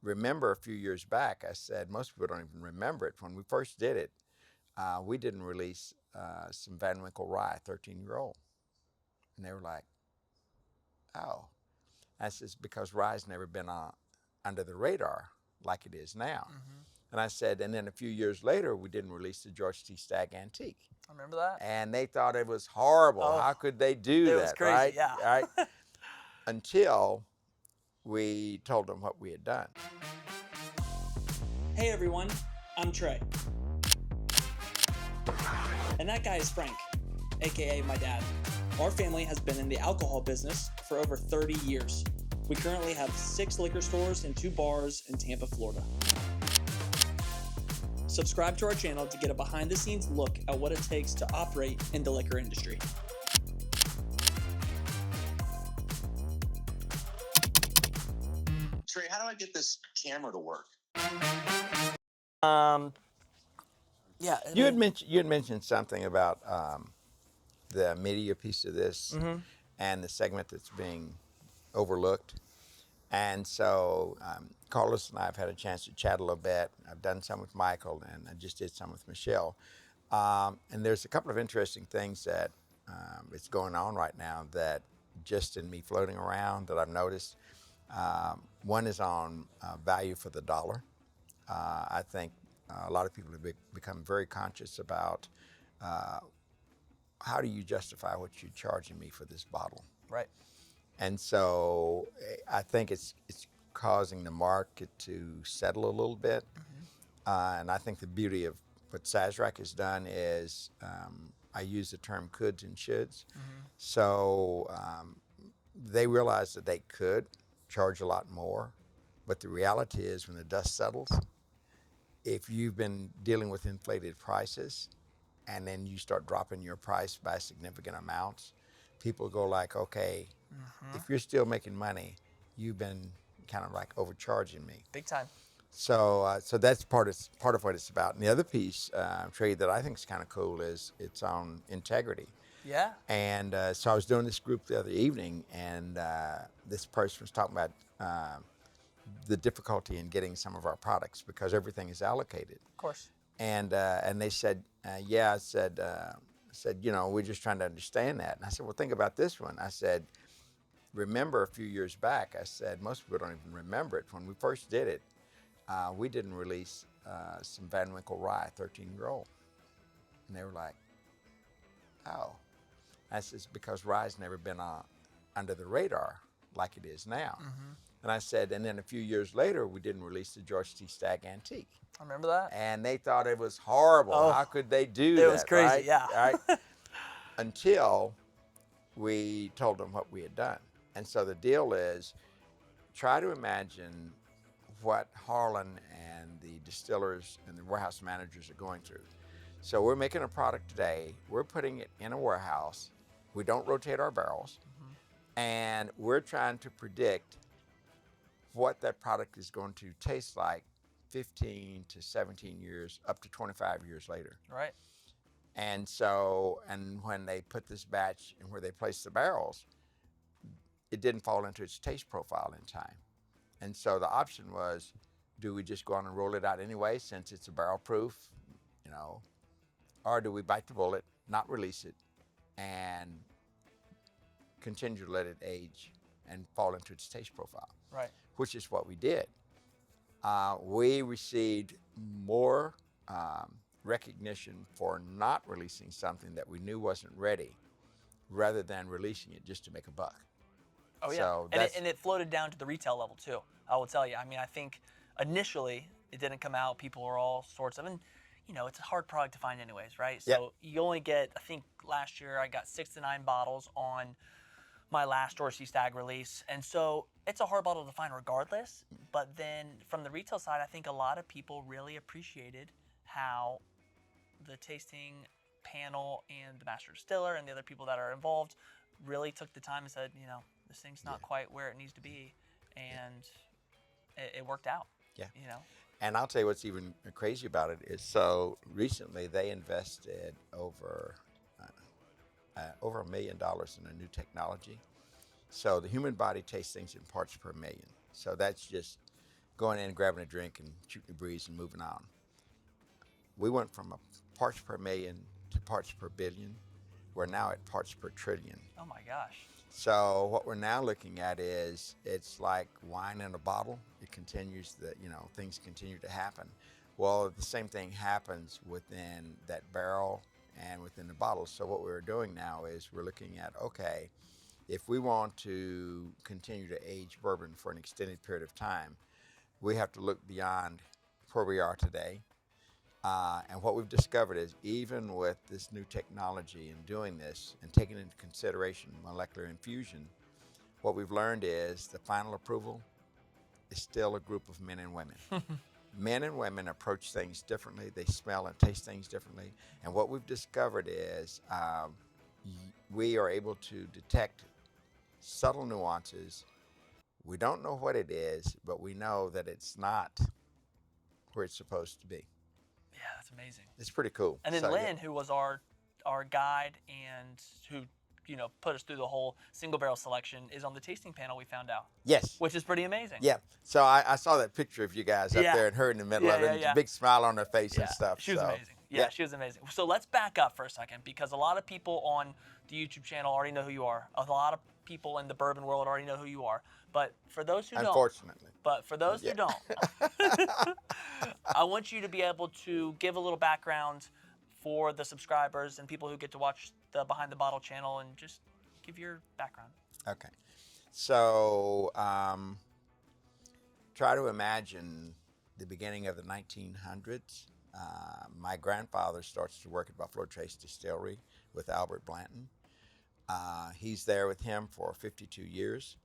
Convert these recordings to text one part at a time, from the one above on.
remember a few years back, I said, most people don't even remember it. When we first did it, we didn't release some Van Winkle rye, 13-year-old. And they were like, oh. I said, because rye's never been under the radar like it is now. Mm-hmm. And I said, and then a few years later, we didn't release the George T. Stagg Antique. I remember that. And they thought it was horrible. Oh, how could they do it that, was crazy, right? yeah. Right? Until we told them what we had done. Hey everyone, I'm Trey. And that guy is Frank, aka my dad. Our family has been in the alcohol business for over 30 years. We currently have 6 liquor stores and 2 bars in Tampa, Florida. Subscribe to our channel to get a behind-the-scenes look at what it takes to operate in the liquor industry. Trey, how do I get this camera to work? Yeah. You had mentioned something about the media piece of this and the segment that's being overlooked. And so Carlos and I have had a chance to chat a little bit. I've done some with Michael, and I just did some with Michelle. And there's a couple of interesting things that is going on right now that just in me floating around that I've noticed. One is on value for the dollar. I think a lot of people have become very conscious about how do you justify what you're charging me for this bottle? Right. And so I think it's causing the market to settle a little bit. And I think the beauty of what Sazerac has done is I use the term coulds and shoulds. So they realized that they could charge a lot more. But the reality is when the dust settles, if you've been dealing with inflated prices and then you start dropping your price by significant amounts, people go like, okay, if you're still making money, you've been kind of like overcharging me. Big time. So so that's part of what it's about. And the other piece, Trey, that I think is kind of cool is it's on integrity. Yeah. And so I was doing this group the other evening, and this person was talking about the difficulty in getting some of our products because everything is allocated. Of course. And they said, yeah, I said, you know, we're just trying to understand that. And I said, well, think about this one. I said, remember a few years back, I said, most people don't even remember it. When we first did it, we didn't release some Van Winkle rye, 13-year-old. And they were like, oh. I said, because rye's never been under the radar like it is now. And I said, and then a few years later, we didn't release the George T. Stagg Antique. I remember that. And they thought it was horrible. Oh, how could they do that? It was crazy, right? yeah. Right? Until we told them what we had done. And so the deal is, try to imagine what Harlan and the distillers and the warehouse managers are going through. So we're making a product today. We're putting it in a warehouse. We don't rotate our barrels. And we're trying to predict what that product is going to taste like 15 to 17 years, up to 25 years later. Right. And so, and when they put this batch and where they placed the barrels, it didn't fall into its taste profile in time. And so the option was, do we just go on and roll it out anyway since it's a barrel proof, you know, or do we bite the bullet, not release it, and continue to let it age and fall into its taste profile? Right. Which is what we did. We received more recognition for not releasing something that we knew wasn't ready rather than releasing it just to make a buck. Oh, yeah. So And it floated down to the retail level, too. I will tell you. I mean, I think initially it didn't come out. People were all sorts of, and, you know, it's a hard product to find anyways, right? So you only get, I think last year I got 6 to 9 bottles on my last George T. Stagg release. And so it's a hard bottle to find regardless. But then from the retail side, I think a lot of people really appreciated how the tasting panel and the master distiller and the other people that are involved really took the time and said, you know, this thing's not quite where it needs to be. And it worked out. Yeah. You know? And I'll tell you what's even crazy about it is, so recently they invested over $1 million in a new technology. So the human body tastes things in parts per million. So that's just going in and grabbing a drink and shooting the breeze and moving on. We went from a parts per million to parts per billion. We're now at parts per trillion. Oh my gosh. So what we're now looking at is it's like wine in a bottle. It continues that, things continue to happen. Well, the same thing happens within that barrel and within the bottle. So what we're doing now is we're looking at, okay, if we want to continue to age bourbon for an extended period of time, we have to look beyond where we are today. And what we've discovered is even with this new technology and doing this and taking into consideration molecular infusion, what we've learned is the final approval is still a group of men and women. Men and women approach things differently. They smell and taste things differently. And what we've discovered is we are able to detect subtle nuances. We don't know what it is, but we know that it's not where it's supposed to be. Yeah, that's amazing. It's pretty cool. And then Lynn, who was our guide and who put us through the whole single barrel selection, is on the tasting panel, we found out. Yes. Which is pretty amazing. Yeah. So I saw that picture of you guys up there and her in the middle of it. Yeah. Big smile on her face and stuff. She was amazing. Yeah, she was amazing. So let's back up for a second, because a lot of people on the YouTube channel already know who you are. A lot of people in the bourbon world already know who you are. But for those who don't. Unfortunately. But for those who don't, I want you to be able to give a little background for the subscribers and people who get to watch the Behind the Bottle channel, and just give your background. Okay. So try to imagine the beginning of the 1900s. My grandfather starts to work at Buffalo Trace Distillery with Albert Blanton. He's there with him for 52 years.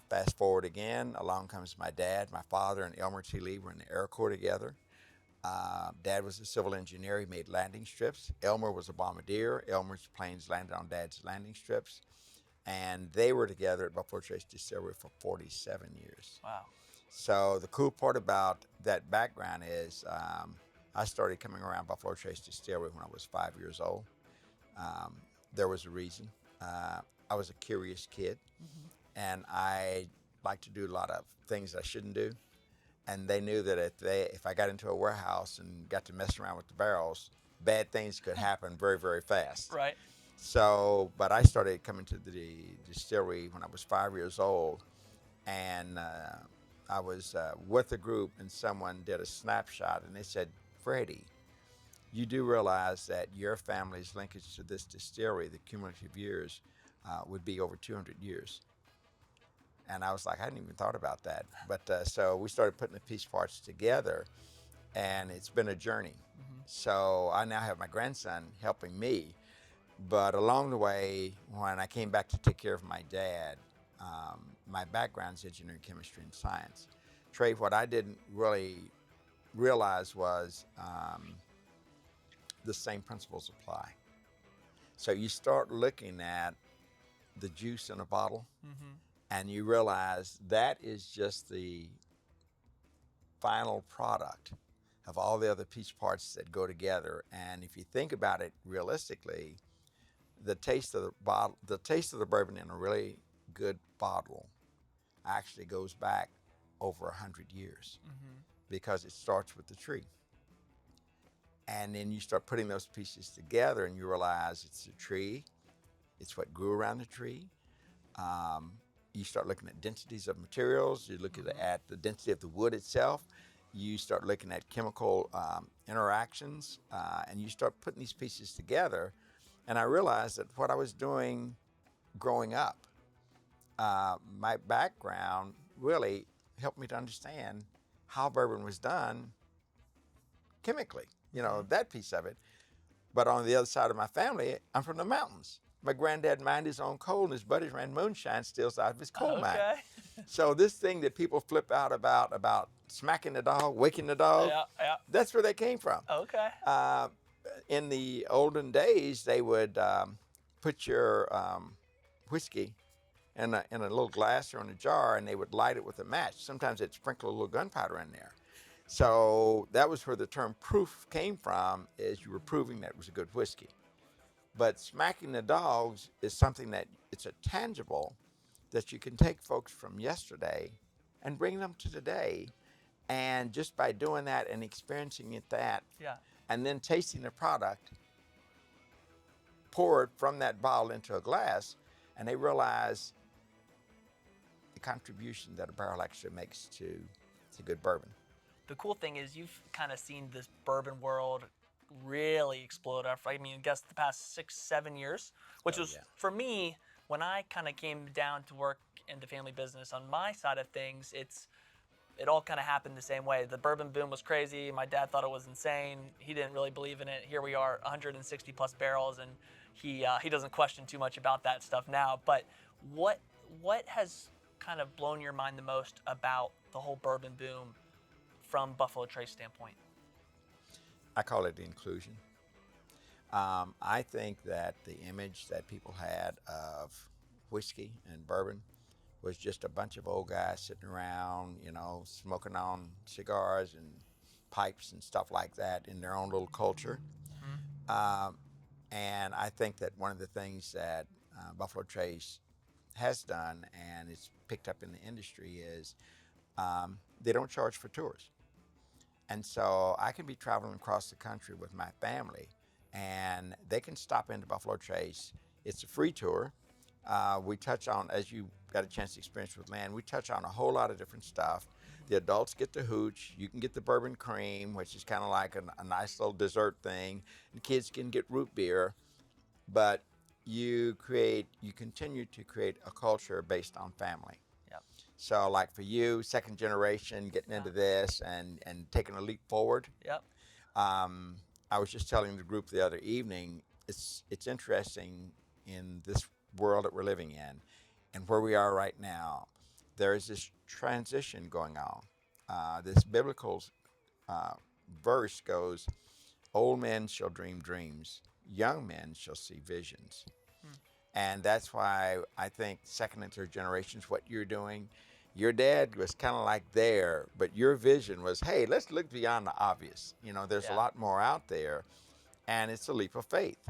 Fast forward again, along comes my dad. My father and Elmer were in the Air Corps together. Dad was a civil engineer. He made landing strips. Elmer was a bombardier. Elmer's planes landed on Dad's landing strips. And they were together at Buffalo Trace Distillery for 47 years. Wow. So the cool part about that background is I started coming around Buffalo Trace Distillery when I was 5 years old. There was a reason. I was a curious kid, and I liked to do a lot of things I shouldn't do. And they knew that if I got into a warehouse and got to mess around with the barrels, bad things could happen very, very fast. Right. So, but I started coming to the distillery when I was 5 years old, and I was with a group, and someone did a snapshot, and they said, "Freddie, you do realize that your family's linkage to this distillery, the cumulative years, would be over 200 years." And I was like, I hadn't even thought about that. But so we started putting the piece parts together, and it's been a journey. So I now have my grandson helping me. But along the way, when I came back to take care of my dad, my background's engineering, chemistry, and science. Trey, what I didn't really realize was the same principles apply. So you start looking at the juice in a bottle, and you realize that is just the final product of all the other piece parts that go together. And if you think about it realistically, the taste of the bourbon in a really good bottle actually goes back over 100 years because it starts with the tree. And then you start putting those pieces together and you realize it's the tree, it's what grew around the tree. You start looking at densities of materials, you look at the density of the wood itself, you start looking at chemical interactions, and you start putting these pieces together. And I realized that what I was doing growing up, my background really helped me to understand how bourbon was done chemically, that piece of it. But on the other side of my family, I'm from the mountains. My granddad mined his own coal, and his buddies ran moonshine stills out of his coal mine. So this thing that people flip out about smacking the dog, waking the dog, that's where they came from. Okay. In the olden days, they would put your whiskey in a little glass or in a jar, and they would light it with a match. Sometimes they'd sprinkle a little gunpowder in there. So that was where the term proof came from, is you were proving that it was a good whiskey. But smacking the dogs is something that it's a tangible that you can take folks from yesterday and bring them to today. And just by doing that and experiencing that, Yeah. and then tasting the product, pour it from that bottle into a glass, and they realize the contribution that a barrel actually makes to good bourbon. The cool thing is you've kind of seen this bourbon world really explode after, I mean, I guess the past 6-7 years, which Oh, was yeah. for me when I kind of came down to work in the family business. On my side of things, it all kind of happened the same way. The bourbon boom was crazy. My dad thought it was insane. He didn't really believe in it. Here we are, 160 plus barrels, and he doesn't question too much about that stuff now. But what has kind of blown your mind the most about the whole bourbon boom from Buffalo Trace standpoint? I call it inclusion. I think that the image that people had of whiskey and bourbon was just a bunch of old guys sitting around, smoking on cigars and pipes and stuff like that in their own little culture. Um, and I think that one of the things that Buffalo Trace has done, and it's picked up in the industry, is they don't charge for tours. And so I can be traveling across the country with my family, and they can stop into Buffalo Trace. It's a free tour. We touch on, as you got a chance to experience with Land, we touch on a whole lot of different stuff. The adults get the hooch. You can get the bourbon cream, which is kind of like a nice little dessert thing. The kids can get root beer, but you continue to create a culture based on family. Yep. So, like for you, second generation, getting into this and taking a leap forward. Yep. I was just telling the group the other evening, it's interesting in this world that we're living in and where we are right now. There is this transition going on. This biblical verse goes, "Old men shall dream dreams, young men shall see visions." And that's why I think second and third generations, what you're doing, your dad was kind of like there, but your vision was, hey, let's look beyond the obvious. There's a lot more out there, and it's a leap of faith.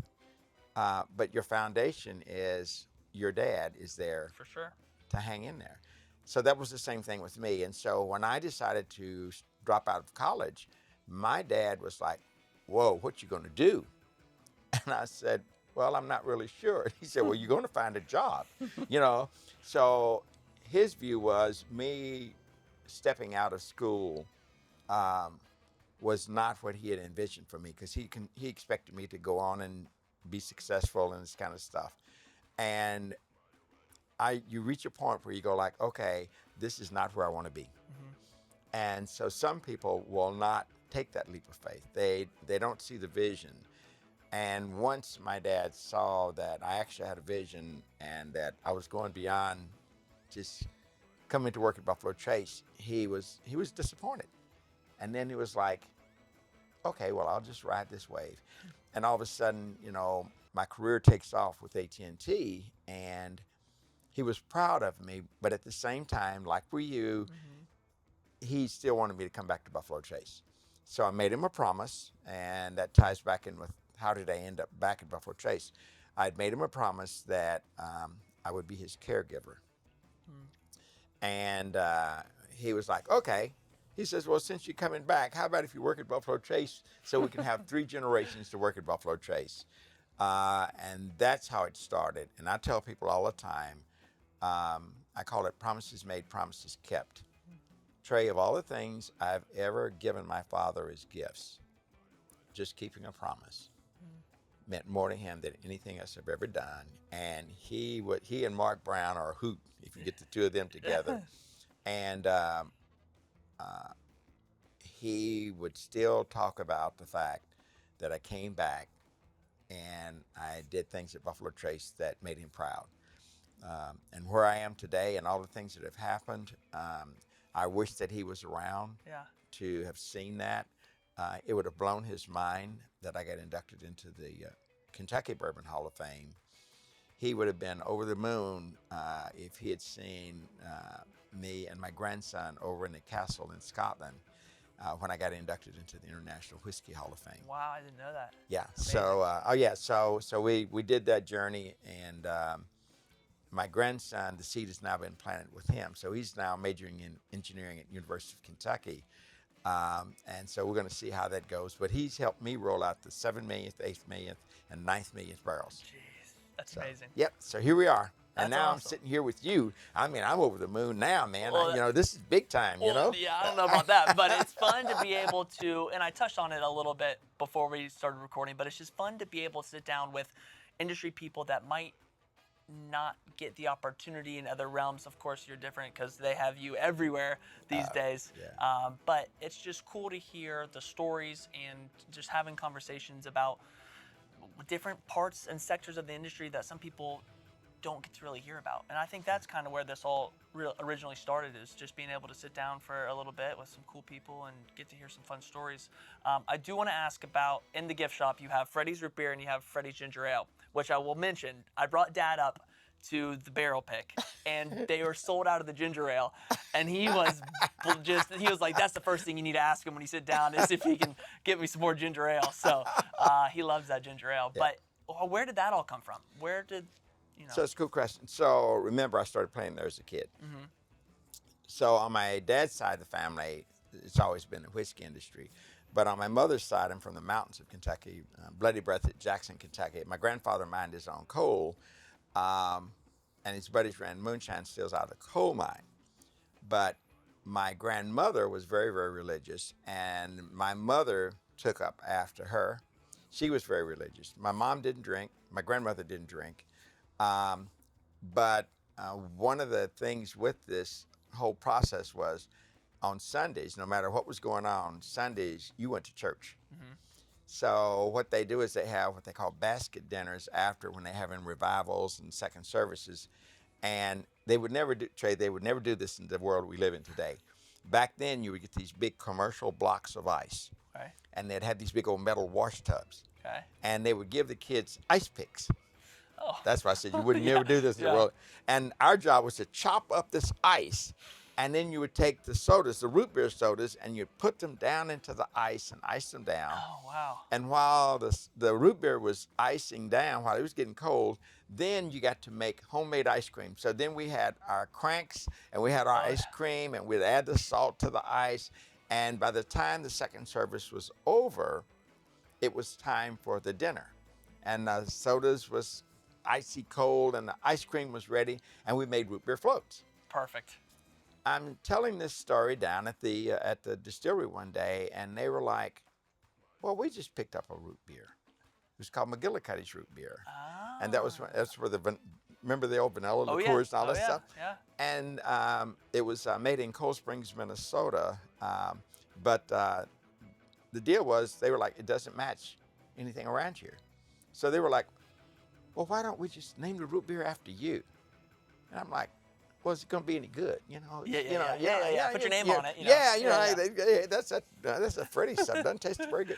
But your foundation is your dad is there For sure. to hang in there. So that was the same thing with me. And so when I decided to drop out of college, my dad was like, whoa, what you going to do? And I said, well, I'm not really sure. He said, well, you're going to find a job, So his view was me stepping out of school was not what he had envisioned for me, because he expected me to go on and be successful and this kind of stuff. And you reach a point where you go like, okay, this is not where I want to be. And so some people will not take that leap of faith. They don't see the vision. And once my dad saw that I actually had a vision and that I was going beyond just coming to work at Buffalo Trace, he was disappointed. And then he was like, okay, well, I'll just ride this wave. And all of a sudden, my career takes off with AT&T, and he was proud of me, but at the same time, like for you, he still wanted me to come back to Buffalo Trace. So I made him a promise, and that ties back in with how did I end up back at Buffalo Trace. I'd made him a promise that I would be his caregiver. And he was like, okay. He says, well, since you're coming back, how about if you work at Buffalo Trace so we can have 3 generations to work at Buffalo Trace? And that's how it started. And I tell people all the time, I call it promises made, promises kept. Trey, of all the things I've ever given my father as gifts, just keeping a promise meant more to him than anything else I've ever done. And he and Mark Brown are a hoot if you get the two of them together. And he would still talk about the fact that I came back and I did things at Buffalo Trace that made him proud. And where I am today and all the things that have happened, I wish that he was around to have seen that. It would have blown his mind that I got inducted into the Kentucky Bourbon Hall of Fame. He would have been over the moon if he had seen me and my grandson over in the castle in Scotland when I got inducted into the International Whiskey Hall of Fame. Wow, I didn't know that. Yeah. Amazing. So we did that journey, and my grandson, the seed has now been planted with him. So he's now majoring in engineering at University of Kentucky. And so we're going to see how that goes. But he's helped me roll out the 7 millionth, 8th millionth, and 9th millionth barrels. Jeez, that's So, amazing. Yep. So here we are. And That's now I'm awesome. sitting here with you. I mean, I'm over the moon now, man. Well, This is big time, you know? Yeah, I don't know about that, but it's fun to be able to, and I touched on it a little bit before we started recording, but it's just fun to be able to sit down with industry people that might not get the opportunity in other realms. Of course, you're different because they have you everywhere these days. Yeah. But it's just cool to hear the stories and just having conversations about different parts and sectors of the industry that some people don't get to really hear about. And I think that's kind of where this all originally started, is just being able to sit down for a little bit with some cool people and get to hear some fun stories. I do want to ask about, in the gift shop, you have Freddy's Root Beer and you have Freddy's Ginger Ale, which I will mention. I brought Dad up to the barrel pick, and they were sold out of the ginger ale, and he was like, that's the first thing you need to ask him when you sit down, is if he can get me some more ginger ale. So he loves that ginger ale. Yeah. But where did that all come from? Where did, So it's a cool question. So remember, I started playing there as a kid. Mm-hmm. So on my dad's side of the family, it's always been the whiskey industry. But on my mother's side, I'm from the mountains of Kentucky, Bloody Breath at Jackson, Kentucky. My grandfather mined his own coal, and his buddies ran moonshine stills out of the coal mine. But my grandmother was very, very religious, and my mother took up after her. She was very religious. My mom didn't drink. My grandmother didn't drink. But one of the things with this whole process was, on Sundays, no matter what was going on, Sundays, you went to church. Mm-hmm. So what they do is they have what they call basket dinners after, when they have in revivals and second services. And they would never do, Trey, they would never do this in the world we live in today. Back then, you would get these big commercial blocks of ice. Okay. And they'd have these big old metal wash tubs. Okay. And they would give the kids ice picks. Oh. That's why I said you would never do this in the Yeah. world. And our job was to chop up this ice, and then you would take the sodas, the root beer sodas, and you'd put them down into the ice and ice them down. Oh, wow. And while the root beer was icing down, while it was getting cold, then you got to make homemade ice cream. So then we had our cranks, and we had our ice cream, and we'd add the salt to the ice. And by the time the second service was over, it was time for the dinner. And the sodas was icy cold, and the ice cream was ready, and we made root beer floats. Perfect. I'm telling this story down at the distillery one day, and they were like, well, we just picked up a root beer. It was called McGillicuddy's root beer. And that's where remember the old vanilla liqueurs and all that stuff? Yeah. And it was made in Cold Springs, Minnesota. But the deal was, they were like, it doesn't match anything around here. So they were like, well, why don't we just name the root beer after you? And I'm like, well, is it going to be any good? Yeah. Put your name on it. Hey, that's a Freddy stuff. Doesn't taste very good.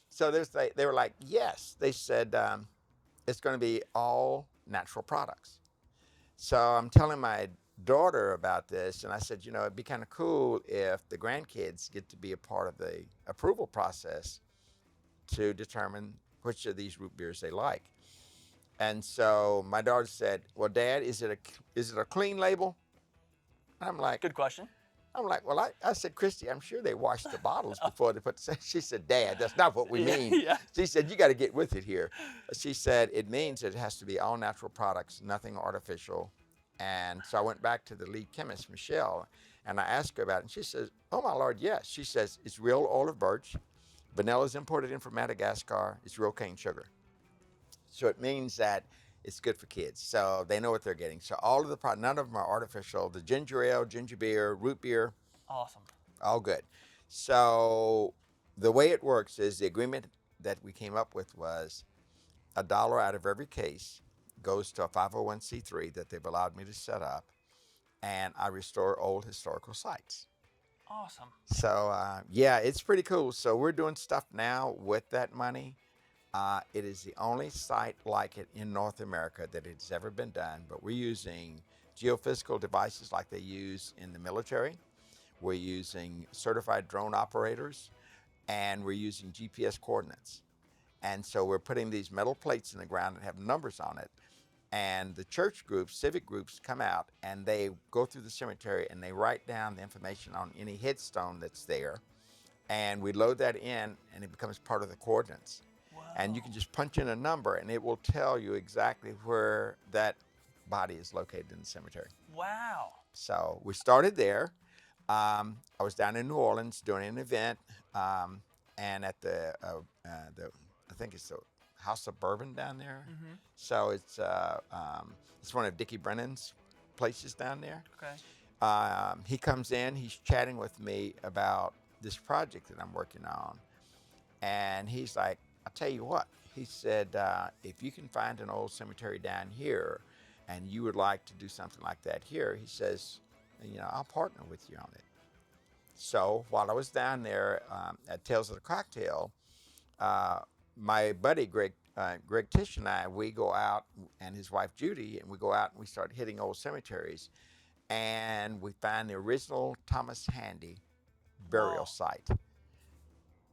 So they were like, yes. They said it's going to be all natural products. So I'm telling my daughter about this, and I said, it'd be kind of cool if the grandkids get to be a part of the approval process to determine which of these root beers they like. And so my daughter said, well, Dad, is it a clean label? I'm like, Good question. I'm like, well, I said, Christy, I'm sure they washed the bottles before they put the, she said, Dad, that's not what we mean. Yeah. She said, you got to get with it here. She said, it means it has to be all natural products, nothing artificial. And so I went back to the lead chemist, Michelle, and I asked her about it. And she says, oh, my Lord, yes. She says, it's real olive birch. Vanilla is imported in from Madagascar. It's real cane sugar. So it means that it's good for kids. So they know what they're getting. So all of the products, none of them are artificial. The ginger ale, ginger beer, root beer. Awesome. All good. So the way it works is, the agreement that we came up with was $1 out of every case goes to a 501c3 that they've allowed me to set up, and I restore old historical sites. Awesome. So yeah, it's pretty cool. So we're doing stuff now with that money. It is the only site like it in North America that it's ever been done, but we're using geophysical devices like they use in the military. We're using certified drone operators, and we're using GPS coordinates. And so we're putting these metal plates in the ground that have numbers on it. And the church groups, civic groups come out and they go through the cemetery and they write down the information on any headstone that's there. And we load that in and it becomes part of the coordinates. Wow. And you can just punch in a number and it will tell you exactly where that body is located in the cemetery. Wow. So we started there. I was down in New Orleans doing an event, and at I think it's the House of Bourbon down there. Mm-hmm. So it's one of Dickie Brennan's places down there. Okay. He comes in, he's chatting with me about this project that I'm working on, and he's like, "I'll tell you what," he said, "if you can find an old cemetery down here, and you would like to do something like that here," he says, "I'll partner with you on it." So while I was down there at Tales of the Cocktail, my buddy Greg Tish and I, we go out, and his wife Judy, and we go out and we start hitting old cemeteries, and we find the original Thomas Handy burial site.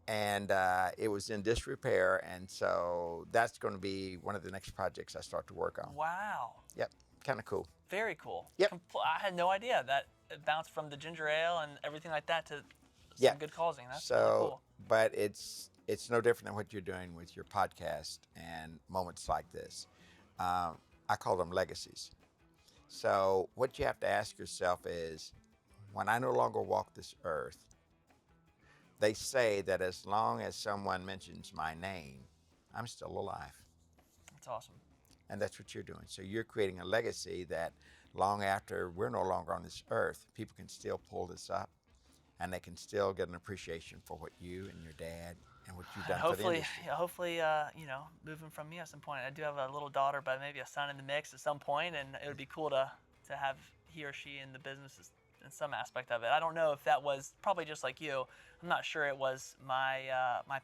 And it was in disrepair, and so that's going to be one of the next projects I start to work on. Wow. Yep, kind of cool. Very cool. Yep. I had no idea that it bounced from the ginger ale and everything like that to some good causing. That's really cool. But it's no different than what you're doing with your podcast and moments like this. I call them legacies. So what you have to ask yourself is, when I no longer walk this earth, they say that as long as someone mentions my name, I'm still alive. That's awesome. And that's what you're doing. So you're creating a legacy that long after we're no longer on this earth, people can still pull this up and they can still get an appreciation for what you and your dad and what you've done for the industry. Hopefully, moving from me at some point. I do have a little daughter, but maybe a son in the mix at some point, and it would be cool to have he or she in the business in some aspect of it. I don't know if that was probably just like you. I'm not sure it was my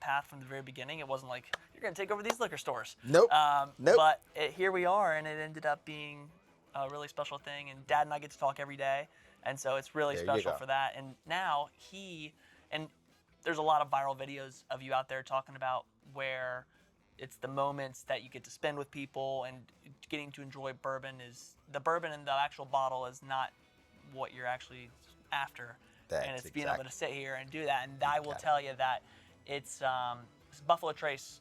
path from the very beginning. It wasn't like, you're going to take over these liquor stores. Nope. Nope. But here we are, and it ended up being a really special thing. And Dad and I get to talk every day, and so it's really special for that. And now there's a lot of viral videos of you out there talking about where it's the moments that you get to spend with people and getting to enjoy bourbon. The bourbon in the actual bottle is not what you're actually after. And it's being able to sit here and do that. And I will tell you that it's Buffalo Trace,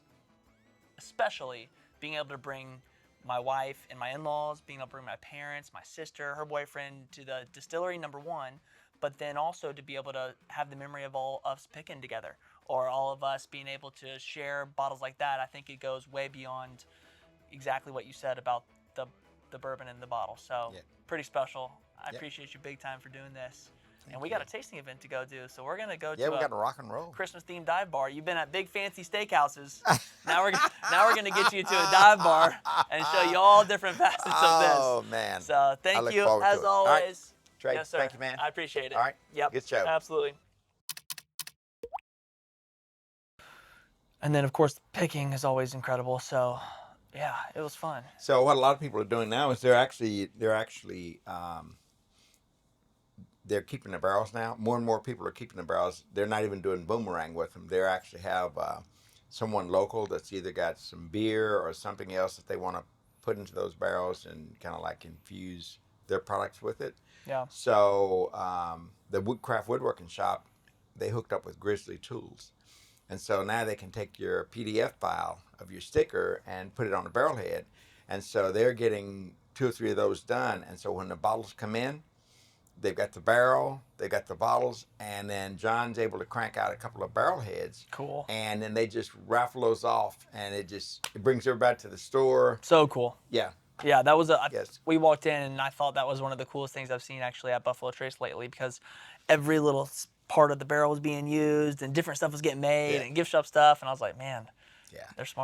especially being able to bring my wife and my in-laws, being able to bring my parents, my sister, her boyfriend to the distillery, number one, but then also to be able to have the memory of all of us picking together, or all of us being able to share bottles like that. I think it goes way beyond exactly what you said about the bourbon in the bottle. So pretty special. I appreciate you big time for doing this. And we got a tasting event to go do, so we're gonna go to we got to rock and roll. Christmas-themed dive bar. You've been at big fancy steakhouses. now we're gonna get you to a dive bar and show you all different facets of this. Oh man! So thank you as always. All right. Trey, yes, sir. Thank you, man. I appreciate it. All right. Yep. Good show. Absolutely. And then of course picking is always incredible. So yeah, it was fun. So what a lot of people are doing now is they're keeping the barrels now. More and more people are keeping the barrels. They're not even doing boomerang with them. They actually have someone local that's either got some beer or something else that they want to put into those barrels and kind of like infuse their products with it. Yeah. So the Woodcraft Woodworking Shop, they hooked up with Grizzly Tools. And so now they can take your PDF file of your sticker and put it on the barrel head. And so they're getting 2 or 3 of those done. And so when the bottles come in, they've got the barrel, they got the bottles, and then John's able to crank out a couple of barrel heads. Cool. And then they just raffle those off, and it brings everybody to the store. So cool. Yeah. Yeah, that was Yes. We walked in, and I thought that was one of the coolest things I've seen actually at Buffalo Trace lately, because every little part of the barrel was being used, and different stuff was getting made, and gift shop stuff, and I was like, man, they're smart.